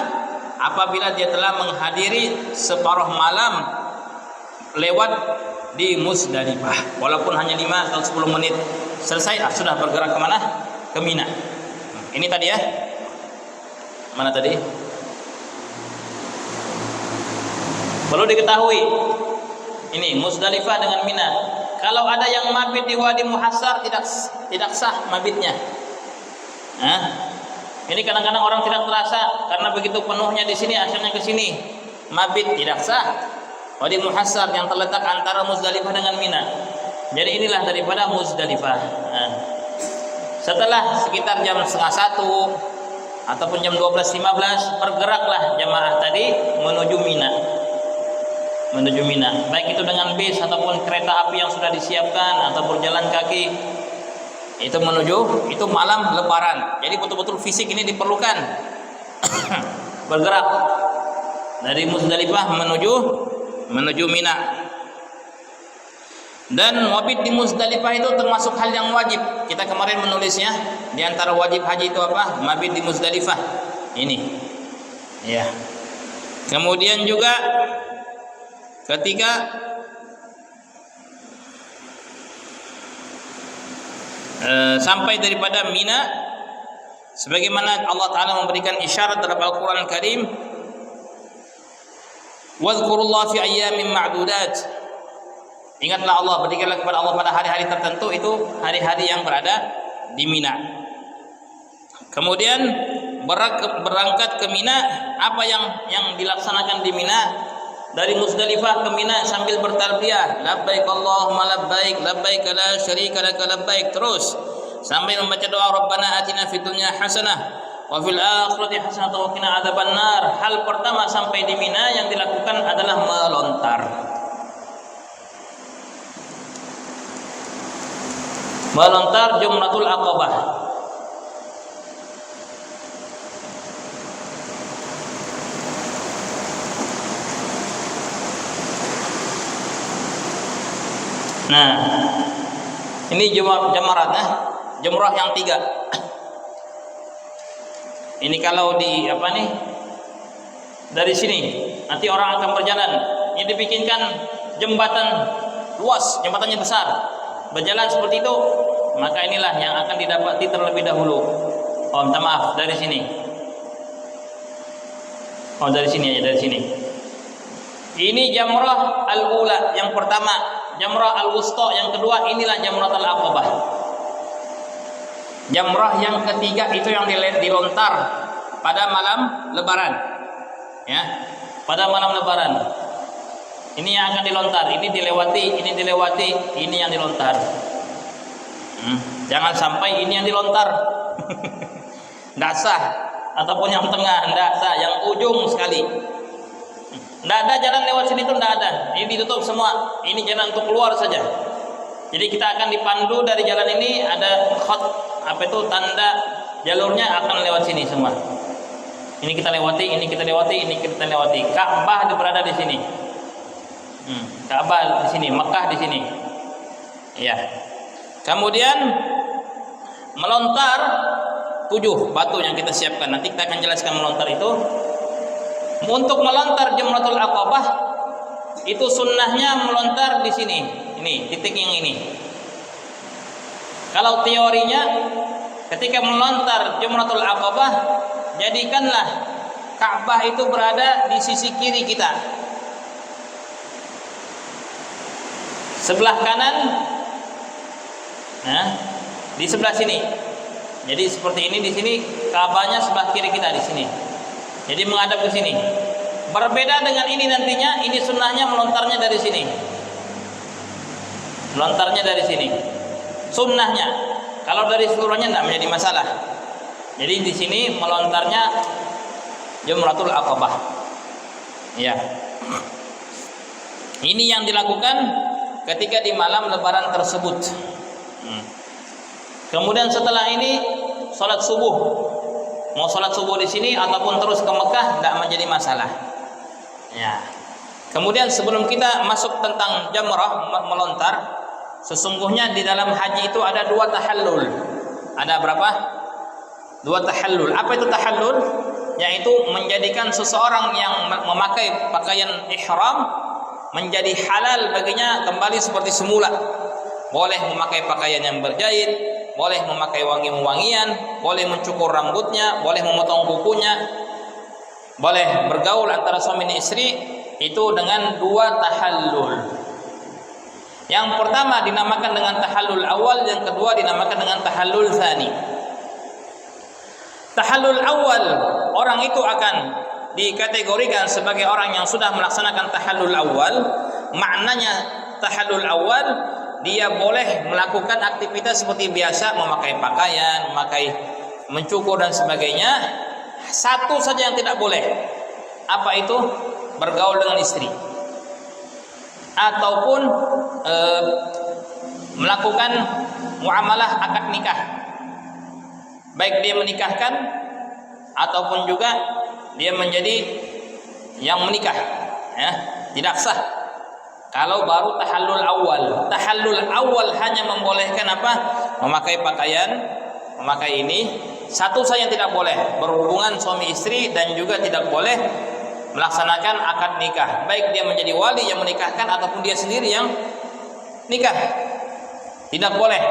apabila dia telah menghadiri separuh malam lewat di Muzdalifah, walaupun hanya 5 atau 10 menit selesai sudah bergerak kemana? Ke Mina. Ini tadi ya. Mana tadi? Perlu diketahui ini Muzdalifah dengan Mina. Kalau ada yang mabit di Wadi Muhassar tidak sah mabitnya. Ini kadang-kadang orang tidak terasa karena begitu penuhnya di sini akhirnya ke sini. Mabit tidak sah. Wadi Muhassar yang terletak antara Muzdalifah dengan Mina. Jadi inilah daripada Muzdalifah. Setelah sekitar jam 12:30 ataupun jam 12:15 bergeraklah jamaah tadi menuju Mina. Baik itu dengan bis ataupun kereta api yang sudah disiapkan atau berjalan kaki. Itu menuju, itu malam Lebaran. Jadi betul-betul fisik ini diperlukan. Bergerak dari Muzdalifah menuju Mina. Dan mabit di Muzdalifah itu termasuk hal yang wajib. Kita kemarin menulisnya di antara wajib haji itu apa? Mabit di Muzdalifah. Ini. Ya. Kemudian juga ketika sampai daripada Mina, sebagaimana Allah Ta'ala memberikan isyarat dalam Al-Quran Al-Karim, wadhkurullah fi ayyamin ma'dudat. Ingatlah Allah, berzikirlah kepada Allah pada hari-hari tertentu, itu hari-hari yang berada di Mina. Kemudian berangkat ke Mina, apa yang dilaksanakan di Mina? Dari Muzdalifah ke Mina sambil bertalbiyah, labbaik Allahumma labbaik, labbaik la syarika laka labbaik, terus sambil membaca doa Rabbana atina fid dunya hasanah wa fil akhirati hasanah wa qina adzabannar. Hal pertama sampai di Mina yang dilakukan adalah melontar. Melontar Jumratul Aqabah. Nah, ini jamaratnya, jumrah yang 3. Ini kalau dari sini nanti orang akan berjalan. Ini dibikinkan jembatan luas, jembatannya besar. Berjalan seperti itu, maka inilah yang akan didapati terlebih dahulu. Minta maaf, dari sini. Dari sini aja, dari sini. Ini jamrah al-ula yang pertama, jamrah al-wusta yang kedua, inilah jamrah al-aqabah. Jamrah yang ketiga itu yang dilontar pada malam Lebaran. Ya, pada malam Lebaran. Ini yang akan dilontar, ini dilewati, ini yang dilontar. Jangan sampai ini yang dilontar. Tidak sah. Ataupun yang tengah, tidak sah. Yang ujung sekali. Tidak ada jalan lewat sini itu, tidak ada. Ini ditutup semua. Ini jalan untuk keluar saja. Jadi kita akan dipandu dari jalan ini, ada khat, tanda jalurnya akan lewat sini semua. Ini kita lewati, ini kita lewati, ini kita lewati. Ka'bah berada di sini. Ka'bah di sini, Mekah di sini. Ya. Kemudian melontar 7 batu yang kita siapkan. Nanti kita akan jelaskan melontar itu. Untuk melontar Jamratul Aqabah itu sunnahnya melontar di sini. Ini titik yang ini. Kalau teorinya ketika melontar Jamratul Aqabah, jadikanlah Ka'bah itu berada di sisi kiri kita. Sebelah kanan, nah, di sebelah sini. Jadi seperti ini di sini Ka'bahnya sebelah kiri kita di sini. Jadi menghadap ke sini. Berbeda dengan ini nantinya, ini sunnahnya melontarnya dari sini. Melontarnya dari sini. Sunnahnya. Kalau dari seluruhnya tidak menjadi masalah. Jadi di sini melontarnya Jamratul Aqabah. Ya. Ini yang dilakukan ketika di malam lebaran tersebut. Kemudian setelah ini salat subuh. Mau salat subuh di sini ataupun terus ke Mekah tidak menjadi masalah. Ya. Kemudian sebelum kita masuk tentang jamrah melontar, sesungguhnya di dalam haji itu ada 2 tahallul. Ada berapa? 2 tahallul. Apa itu tahallul? Yaitu menjadikan seseorang yang memakai pakaian ihram menjadi halal baginya kembali seperti semula. Boleh memakai pakaian yang berjahit, boleh memakai wangi-wangian, boleh mencukur rambutnya, boleh memotong kukunya, boleh bergaul antara suami dan istri itu dengan 2 tahallul. Yang pertama dinamakan dengan tahallul awal, yang kedua dinamakan dengan tahallul tsani. Tahallul awal, orang itu akan dikategorikan sebagai orang yang sudah melaksanakan tahallul awal. Maknanya tahallul awal, dia boleh melakukan aktivitas seperti biasa, memakai pakaian, mencukur dan sebagainya. Satu saja yang tidak boleh. Apa itu? Bergaul dengan istri. Ataupun melakukan muamalah akad nikah. Baik dia menikahkan ataupun juga dia menjadi yang menikah, ya, tidak sah. Kalau baru tahallul awal. Tahallul awal hanya membolehkan apa? Memakai pakaian, memakai ini. Satu saja yang tidak boleh, berhubungan suami istri, dan juga tidak boleh melaksanakan akad nikah. Baik dia menjadi wali yang menikahkan ataupun dia sendiri yang nikah. Tidak boleh.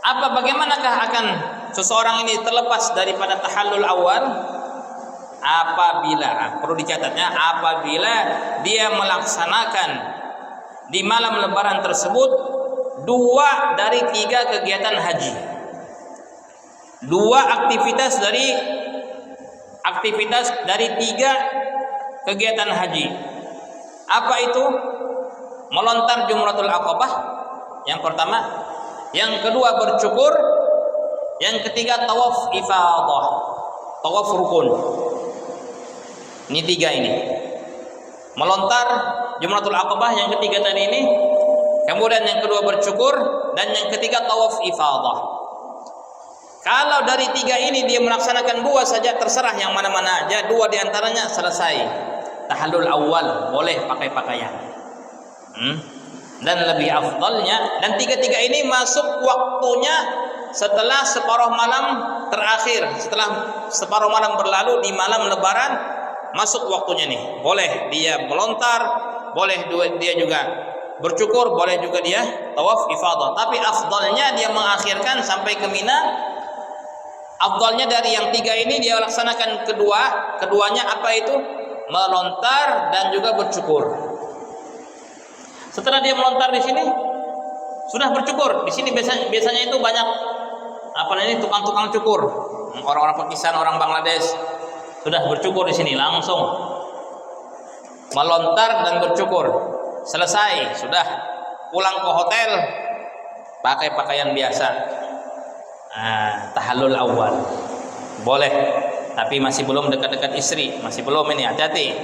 Bagaimanakah akan seseorang ini terlepas daripada tahallul awal? Apabila, perlu dicatatnya, apabila dia melaksanakan di malam lebaran tersebut 2 dari 3 kegiatan haji. 2 aktivitas dari 3 kegiatan haji. Apa itu? Melontar Jamratul Aqabah yang pertama, yang kedua bercukur, yang ketiga tawaf ifadah, tawaf rukun. Ini 3 ini. Melontar Jamratul Aqabah yang ketiga tadi ini, kemudian yang kedua bercukur, dan yang ketiga tawaf ifadah. Kalau dari 3 ini dia melaksanakan 2 saja, terserah yang mana-mana aja, 2 diantaranya selesai. Tahallul awal, boleh pakai pakaian. Dan lebih afdalnya, dan 3 ini masuk waktunya setelah separuh malam terakhir, setelah separuh malam berlalu di malam lebaran, masuk waktunya nih. Boleh dia melontar, boleh dia juga bercukur, boleh juga dia tawaf ifadah. Tapi afdalnya dia mengakhirkan sampai ke Mina. Afdalnya dari yang 3 ini dia laksanakan keduanya apa itu? Melontar dan juga bercukur. Setelah dia melontar di sini, sudah bercukur. Di sini biasanya itu banyak tukang-tukang cukur. Orang-orang Pakistan, orang Bangladesh sudah bercukur di sini langsung. Melontar dan bercukur. Selesai, sudah pulang ke hotel pakai pakaian biasa. Tahallul awal. Boleh, tapi masih belum dekat-dekat istri, masih belum ini, hati-hati.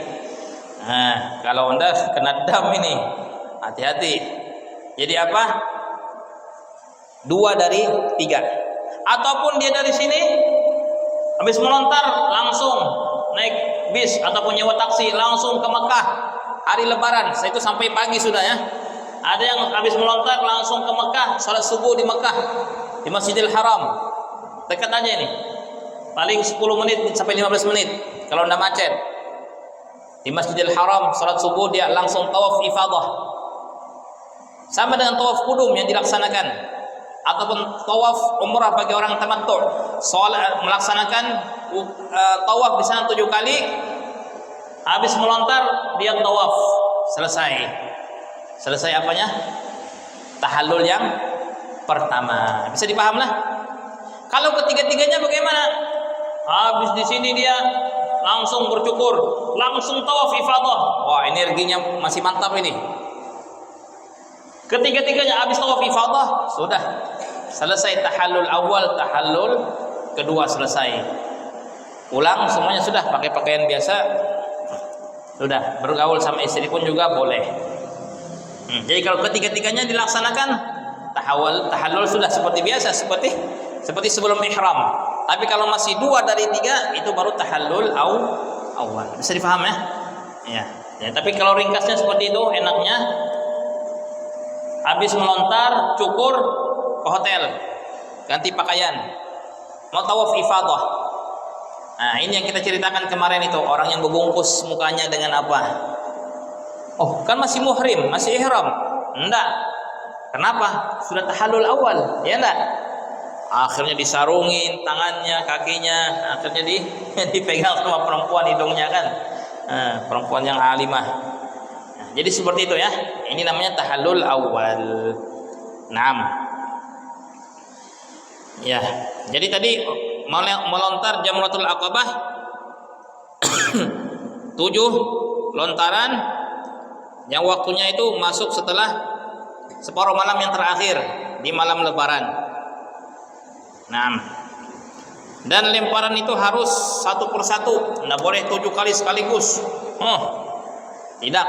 Kalau Anda kena dam ini, hati-hati. Jadi apa? 2 dari 3. Ataupun dia dari sini habis melontar langsung naik bis ataupun nyewa taksi langsung ke Mekah hari lebaran. Itu sampai pagi sudah ya. Ada yang habis melontar langsung ke Mekah, salat subuh di Mekah, di Masjidil Haram. Dekat aja ini. Paling 10 menit sampai 15 menit kalau tidak macet. Di Masjidil Haram salat subuh dia langsung tawaf ifadah. Sama dengan tawaf qudum yang dilaksanakan ataupun tawaf umrah bagi orang tamattu. Salat melaksanakan tawaf di sana 7 kali. Habis melontar dia tawaf, selesai. Selesai apanya? Tahallul yang pertama. Bisa dipaham lah. Kalau ketiga-tiganya bagaimana? Habis di sini dia langsung bercukur, langsung tawaf ifadah. Wah, energinya masih mantap ini. Ketiga-tiganya habis tawaf ifadah, sudah selesai tahallul awal, tahallul kedua selesai. Pulang semuanya sudah pakai pakaian biasa. Sudah bergaul sama istri pun juga boleh. Jadi kalau ketiga-tiganya dilaksanakan tahallul sudah seperti biasa, seperti sebelum ihram. Tapi kalau masih 2 dari 3 itu baru tahallul awal. Bisa difaham ya? Ya, tapi kalau ringkasnya seperti itu enaknya habis melontar cukur ke hotel, ganti pakaian, mau tawaf ifadah. Nah, ini yang kita ceritakan kemarin itu, orang yang membungkus mukanya dengan apa? Oh, kan masih muhrim, masih ihram. Enggak. Kenapa? Sudah tahallul awal, ya enggak? Akhirnya disarungin tangannya, kakinya, akhirnya dipegang sama perempuan hidungnya kan. Perempuan yang alimah. Nah, jadi seperti itu ya. Ini namanya tahallul awal. Naam. Ya, jadi tadi melontar Jamratul Aqabah 7 lontaran yang waktunya itu masuk setelah separuh malam yang terakhir di malam Lebaran. Nah, dan lemparan itu harus satu persatu, tidak boleh 7 kali sekaligus. Tidak.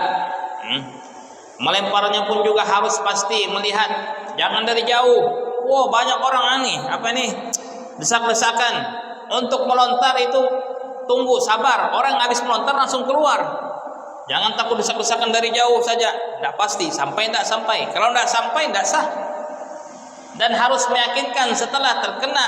Melemparnya pun juga harus pasti melihat, jangan dari jauh. Wow, banyak orang nih, apa nih? Desak-desakan. Untuk melontar itu tunggu, sabar. Orang habis melontar langsung keluar. Jangan takut desak-desakan dari jauh saja. Tidak pasti sampai tidak sampai. Kalau tidak sampai tidak sah. Dan harus meyakinkan setelah terkena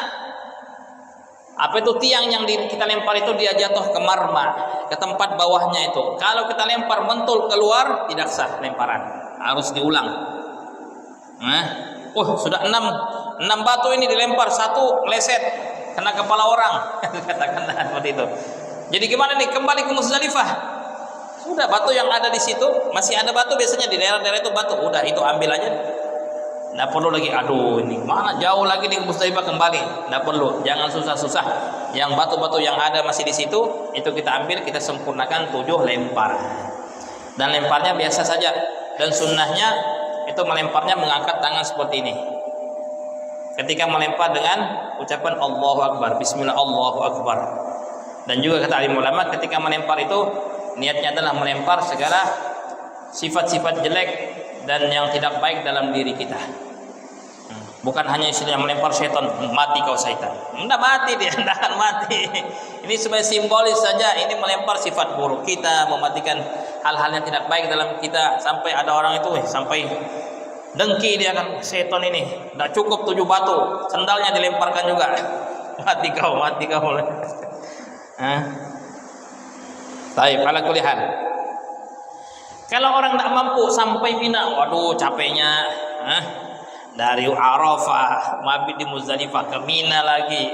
apa itu tiang yang kita lempar itu dia jatuh ke marma, ke tempat bawahnya itu. Kalau kita lempar mentul keluar tidak sah lemparan. Harus diulang. Sudah 6 batu ini dilempar, 1 leset kena kepala orang. Katakanlah seperti itu. Jadi gimana nih? Kembali ke Muzdalifah. Sudah batu yang ada di situ, masih ada batu biasanya di daerah-daerah itu batu. Udah itu ambil aja. Tidak perlu lagi, aduh ini mana jauh lagi di Muzdalifah kembali. Tidak perlu, jangan susah-susah. Yang batu-batu yang ada masih di situ, itu kita ambil, kita sempurnakan 7 lempar. Dan lemparnya biasa saja. Dan sunnahnya itu melemparnya mengangkat tangan seperti ini. Ketika melempar dengan ucapan Allahu Akbar, Bismillah Allahu Akbar. Dan juga kata alim ulama, ketika melempar itu niatnya adalah melempar segala sifat-sifat jelek dan yang tidak baik dalam diri kita. Bukan hanya istilahnya melempar setan, mati kau setan. Tidak mati dia, tidak akan mati. Ini sebagai simbolis saja. Ini melempar sifat buruk kita, mematikan hal-hal yang tidak baik dalam kita. Sampai ada orang itu sampai dengki dia kan, setan ini. Tidak cukup 7 batu, sendalnya dilemparkan juga. Mati kau. Baik, ala kulli hal. Kalau orang tidak mampu sampai Mina, waduh capeknya. Dari Arafah, mabit di Muzdalifah ke Mina lagi.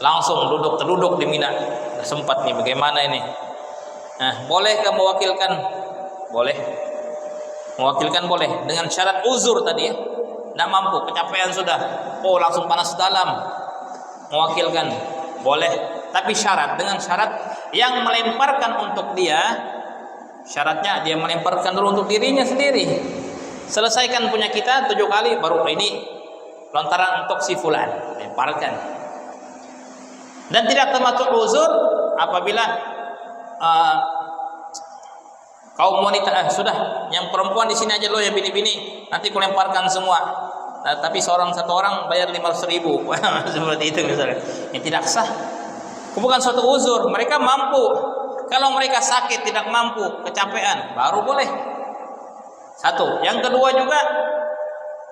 Langsung terduduk di Mina. Sempat nih, bagaimana ini? Bolehkah mewakilkan? Boleh. Mewakilkan boleh dengan syarat uzur tadi ya. Tidak mampu, kecapean sudah. Langsung panas dalam. Mewakilkan boleh, tapi dengan syarat yang melemparkan untuk dia, syaratnya dia melemparkan dulu untuk dirinya sendiri. Selesaikan punya kita 7 kali, baru ini lontaran untuk si fulan, lemparkan. Dan tidak termasuk uzur apabila kaum wanita sudah, yang perempuan di sini aja lo ya bini-bini, nanti kulemparkan semua. Tapi satu orang bayar 500.000 seperti itu misalnya. Yang tidak sah. Bukan suatu uzur, mereka mampu. Kalau mereka sakit tidak mampu, kecapean, baru boleh. Satu. Yang kedua juga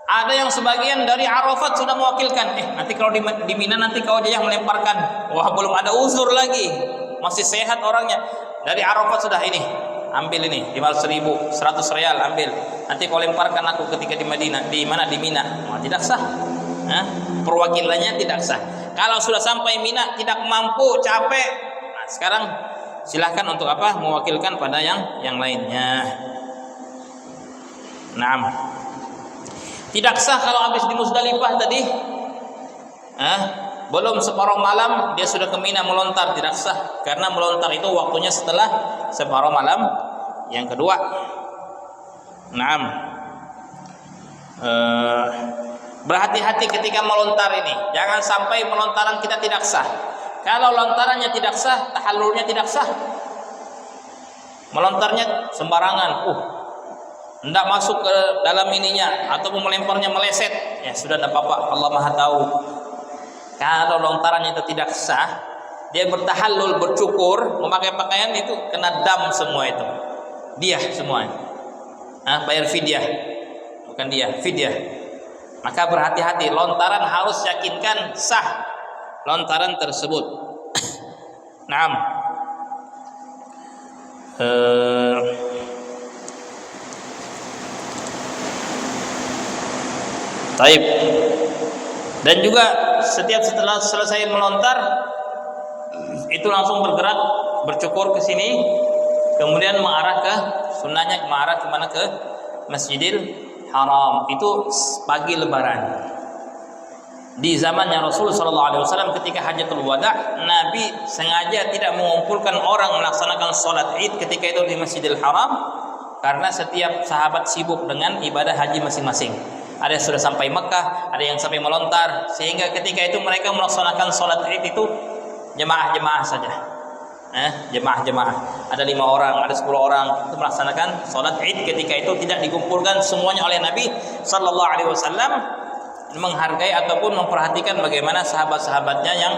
ada yang sebagian dari Arafat sudah mewakilkan. Nanti kalau di Mina nanti kau aja yang melemparkan. Wah, belum ada uzur lagi. Masih sehat orangnya. Dari Arafat sudah ini. Ambil ini 500.000, 100 rial ambil. Nanti kau lemparkan aku ketika di Madinah. Di mana? Di Mina. Tidak sah. Perwakilannya tidak sah. Kalau sudah sampai Mina tidak mampu, capek. Nah, sekarang silahkan untuk apa? Mewakilkan pada yang lainnya. Naam. Tidak sah kalau habis di Muzdalifah tadi, belum separuh malam dia sudah ke Mina melontar, tidak sah karena melontar itu waktunya setelah separuh malam yang kedua. Naam. Berhati-hati ketika melontar ini, jangan sampai melontaran kita tidak sah. Kalau lontarannya tidak sah, tahallulnya tidak sah. Melontarnya sembarangan, hendak masuk ke dalam ininya ataupun melemparnya meleset, ya sudah tidak apa-apa, Allah Maha tahu. Kalau lontarannya itu tidak sah, dia bertahallul, bercukur, memakai pakaian itu kena dam semua itu. Dia semuanya. Bayar fidyah. Bukan dia, fidyah. Maka berhati-hati, lontaran harus yakinkan sah lontaran tersebut. Naam. Taib. Dan juga setelah selesai melontar itu langsung bergerak, bercukur ke sini, kemudian mengarah ke sunnahnya, mengarah kemana? Ke Masjidil Haram. Itu pagi Lebaran. Di zamannya Rasul SAW ketika Hajatul Wada, Nabi sengaja tidak mengumpulkan orang melaksanakan sholat Id ketika itu di Masjidil Haram karena setiap sahabat sibuk dengan ibadah haji masing-masing. Ada yang sudah sampai Mekah, ada yang sampai melontar, sehingga ketika itu mereka melaksanakan sholat Id itu jemaah-jemaah saja. Jemaah-jemaah. Ada 5 orang, ada 10 orang itu melaksanakan sholat Id ketika itu, tidak dikumpulkan semuanya oleh Nabi Sallallahu Alaihi Wasallam, menghargai ataupun memperhatikan bagaimana sahabat-sahabatnya yang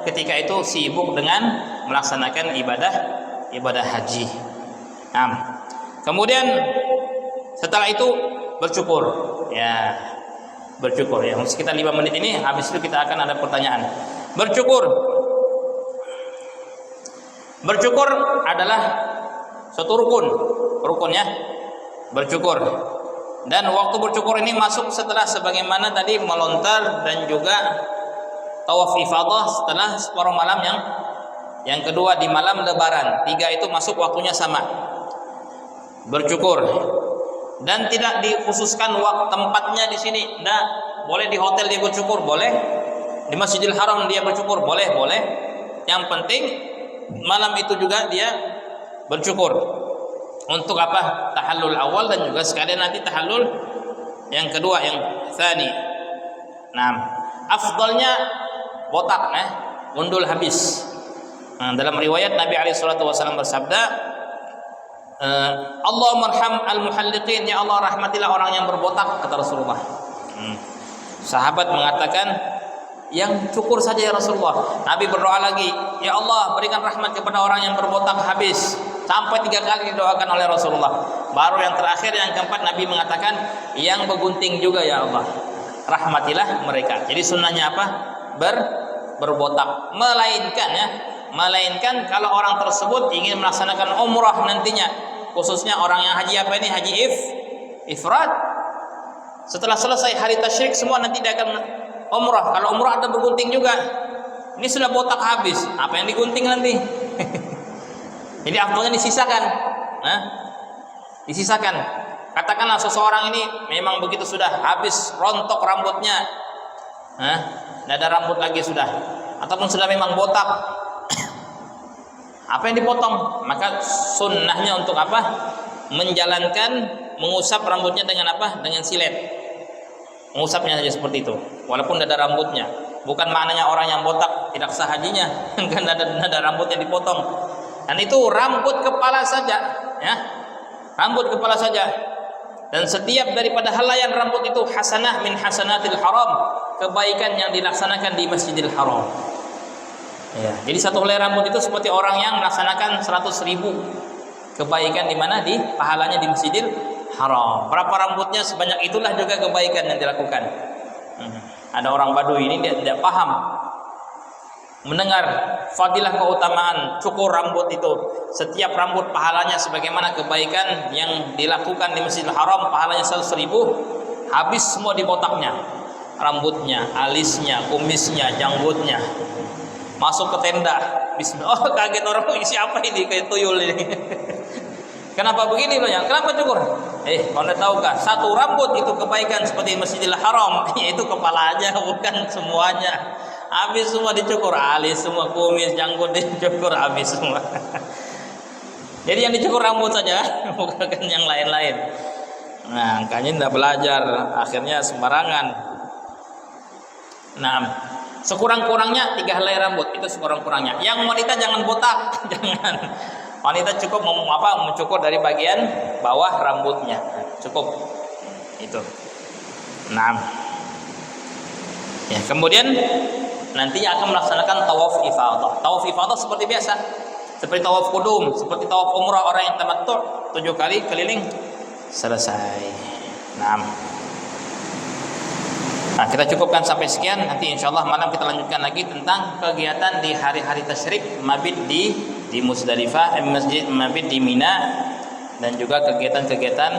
ketika itu sibuk dengan melaksanakan ibadah haji. Kemudian setelah itu bercukur, ya bercukur ya. Sekitar 5 menit ini, habis itu kita akan ada pertanyaan. Bercukur adalah suatu rukun ya, bercukur. Dan waktu bercukur ini masuk setelah sebagaimana tadi melontar dan juga tawaf ifadah setelah separuh malam yang kedua di malam Lebaran. 3 itu masuk waktunya sama. Bercukur. Dan tidak dikhususkan waktu tempatnya di sini. Nah, boleh di hotel dia bercukur, boleh. Di Masjidil Haram dia bercukur, boleh. Yang penting malam itu juga dia bercukur. Untuk apa? Tahallul awal dan juga sekalian nanti tahallul yang kedua, yang tsani. Nah, afdalnya botak, gundul habis. Dalam riwayat Nabi alaihi salatu wasallam bersabda, Allah marham al-muhalliqin, ya Allah rahmatilah orang yang berbotak, kata Rasulullah. Sahabat mengatakan, yang cukur saja ya Rasulullah. Nabi berdoa lagi, ya Allah berikan rahmat kepada orang yang berbotak habis. Sampai 3 kali didoakan oleh Rasulullah. Baru yang terakhir, yang keempat, Nabi mengatakan, yang bergunting juga ya Allah, rahmatilah mereka. Jadi sunnahnya apa? Berbotak. Melainkan kalau orang tersebut ingin melaksanakan umrah nantinya, khususnya orang yang haji apa ini? Haji ifrad. Setelah selesai hari tasyrik semua nanti dia akan umrah. Kalau umrah ada bergunting juga. Ini sudah botak habis, apa yang digunting nanti? Jadi afdalnya disisakan. Disisakan. Katakanlah seseorang ini memang begitu sudah habis rontok rambutnya, tidak ada rambut lagi sudah, ataupun sudah memang botak. Apa yang dipotong? Maka sunnahnya untuk apa? Menjalankan, mengusap rambutnya dengan apa? Dengan silet. Mengusapnya saja seperti itu, walaupun tidak ada rambutnya. Bukan maknanya orang yang botak tidak sah hajinya, kan ada rambutnya dipotong. Dan itu rambut kepala saja, ya, rambut kepala saja. Dan setiap daripada helaian rambut itu hasanah min hasanatil haram, kebaikan yang dilaksanakan di Masjidil Haram. Ya, jadi satu helai rambut itu seperti orang yang melaksanakan 100.000 kebaikan di mana? Di pahalanya di Masjidil Haram. Berapa rambutnya sebanyak itulah juga kebaikan yang dilakukan. Ada orang Baduy ini dia tidak paham mendengar fadilah keutamaan cukur rambut itu. Setiap rambut pahalanya sebagaimana kebaikan yang dilakukan di Masjidil Haram, pahalanya 100.000. Habis semua di botaknya, rambutnya, alisnya, kumisnya, janggutnya. Masuk ke tenda, bismillah. Oh, kaget orang, siapa ini kayak tuyul ini. Kenapa begini loh ya? Kenapa cukur? Anda tahukah satu rambut itu kebaikan seperti Masjidil Haram, yaitu kepalanya, bukan semuanya. Habis semua dicukur, alis semua, kumis, janggut dicukur, habis semua. Jadi yang dicukur rambut saja, bukan yang lain-lain. Nah, makanya tidak belajar, akhirnya sembarangan. Nah, sekurang-kurangnya 3 helai rambut itu sekurang-kurangnya. Yang wanita jangan botak, jangan. Wanita cukup mencukur dari bagian bawah rambutnya, cukup itu. Nah, ya kemudian nantinya akan melaksanakan tawaf ifadah. Tawaf ifadah seperti biasa, seperti tawaf qudum, seperti tawaf umrah orang yang tamattu, 7 kali keliling selesai. Nah, kita cukupkan sampai sekian. Nanti insyaallah malam kita lanjutkan lagi tentang kegiatan di hari-hari tasyrik, mabit di Musdalifah, masjid mabit di Mina, dan juga kegiatan-kegiatan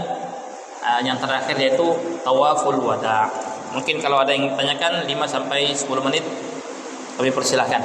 yang terakhir yaitu tawaful wada. Mungkin kalau ada yang tanyakan 5 sampai 10 menit, kami persilahkan.